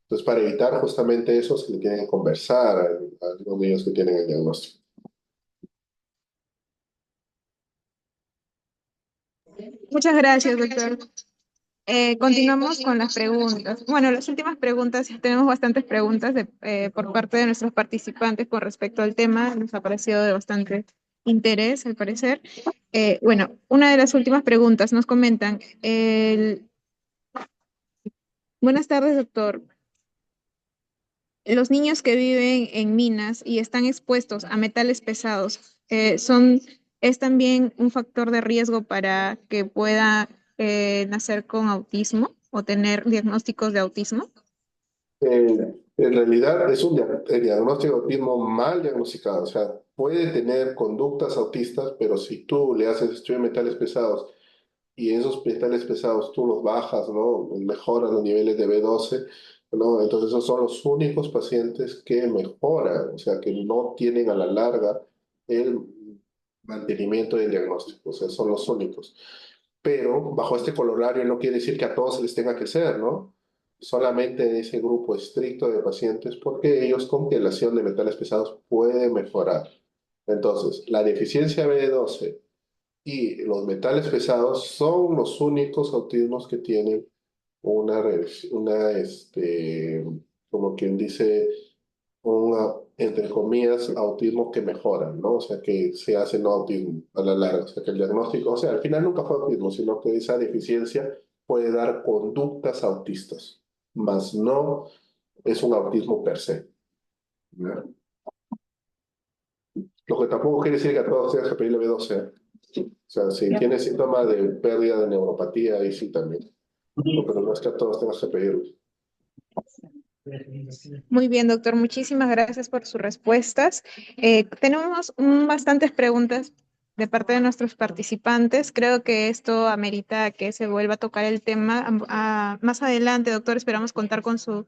Entonces, para evitar justamente eso, se le tienen que conversar a los niños que tienen el diagnóstico. Muchas gracias, doctor. Continuamos con las preguntas. Bueno, las últimas preguntas, ya tenemos bastantes preguntas por parte de nuestros participantes con respecto al tema. Nos ha parecido de bastante interés, al parecer. Bueno, una de las últimas preguntas nos comentan. Buenas tardes, doctor. Los niños que viven en minas y están expuestos a metales pesados, es también un factor de riesgo para que pueda nacer con autismo o tener diagnósticos de autismo. En realidad es el diagnóstico de autismo mal diagnosticado, o sea, puede tener conductas autistas, pero si tú le haces estudio de metales pesados y esos metales pesados tú los bajas, ¿no? Mejoran los niveles de B12, ¿no? Entonces esos son los únicos pacientes que mejoran, o sea, que no tienen a la larga el mantenimiento del diagnóstico, o sea, son los únicos. Pero bajo este colorario no quiere decir que a todos se les tenga que ser, ¿no? Solamente en ese grupo estricto de pacientes, porque ellos con quelación de metales pesados pueden mejorar. Entonces, la deficiencia B12 y los metales pesados son los únicos autismos que tienen como quien dice, entre comillas, autismo que mejora, ¿no? O sea, que se hace no autismo a la larga. O sea, que el diagnóstico, o sea, al final nunca fue autismo, sino que esa deficiencia puede dar conductas autistas, más no es un autismo per se, ¿no? Lo que tampoco quiere decir que a todos tengan que pedirle B12. O sea, si tiene síntomas de pérdida de neuropatía, ahí sí también. No, pero no es que a todos tengas que pedirlo. Muy bien, doctor. Muchísimas gracias por sus respuestas. Tenemos bastantes preguntas de parte de nuestros participantes. Creo que esto amerita que se vuelva a tocar el tema más adelante, doctor. Esperamos contar con su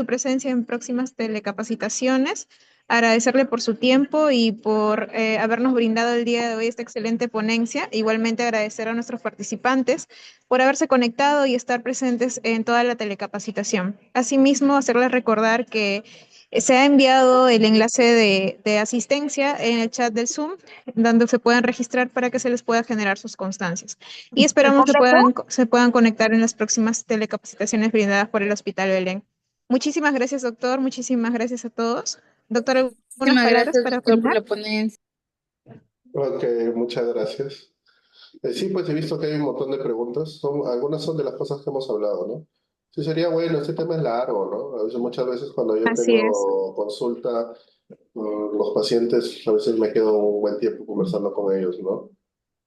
presencia en próximas telecapacitaciones. Agradecerle por su tiempo y por habernos brindado el día de hoy esta excelente ponencia. Igualmente agradecer a nuestros participantes por haberse conectado y estar presentes en toda la telecapacitación. Asimismo, hacerles recordar que se ha enviado el enlace de asistencia en el chat del Zoom, donde se puedan registrar para que se les pueda generar sus constancias. Y esperamos que se puedan conectar en las próximas telecapacitaciones brindadas por el Hospital Belén. Muchísimas gracias, doctor. Muchísimas gracias a todos. Doctor, ¿algunas Muchísimas palabras gracias, para doctor, por finalizar? la ponencia. Ok, muchas gracias. Sí, pues he visto que hay un montón de preguntas. Algunas son de las cosas que hemos hablado, ¿no? Sí, sería bueno, este tema es largo, ¿no? Muchas veces cuando yo Así es. tengo consulta, los pacientes, a veces me quedo un buen tiempo conversando con ellos, ¿no?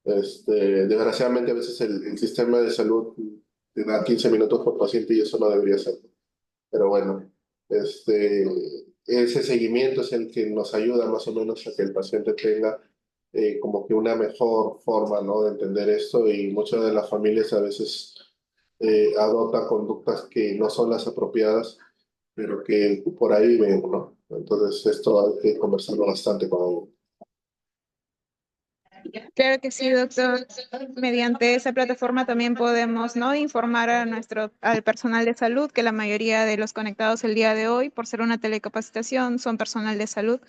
Desgraciadamente a veces el sistema de salud te da 15 minutos por paciente y eso no debería ser. Pero bueno, este, ese seguimiento es el que nos ayuda más o menos a que el paciente tenga como que una mejor forma, ¿no? De entender esto y muchas de las familias a veces adoptan conductas que no son las apropiadas, pero que por ahí ven, ¿no? Entonces esto hay que conversarlo bastante con ellos. Claro que sí, doctor. Mediante esa plataforma también podemos, ¿no?, informar al personal de salud que la mayoría de los conectados el día de hoy, por ser una telecapacitación, son personal de salud.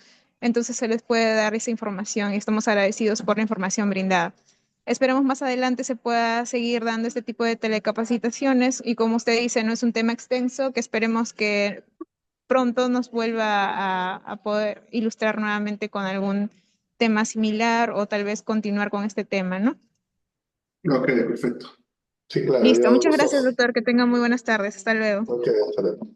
Entonces se les puede dar esa información y estamos agradecidos por la información brindada. Esperemos más adelante se pueda seguir dando este tipo de telecapacitaciones y como usted dice, no es un tema extenso, que esperemos que pronto nos vuelva a poder ilustrar nuevamente con algún tema similar o tal vez continuar con este tema, ¿no? Ok, perfecto. Sí, claro, Listo, yo muchas gracias, gusto. doctor. Que tenga muy buenas tardes. Hasta luego. Ok, hasta luego.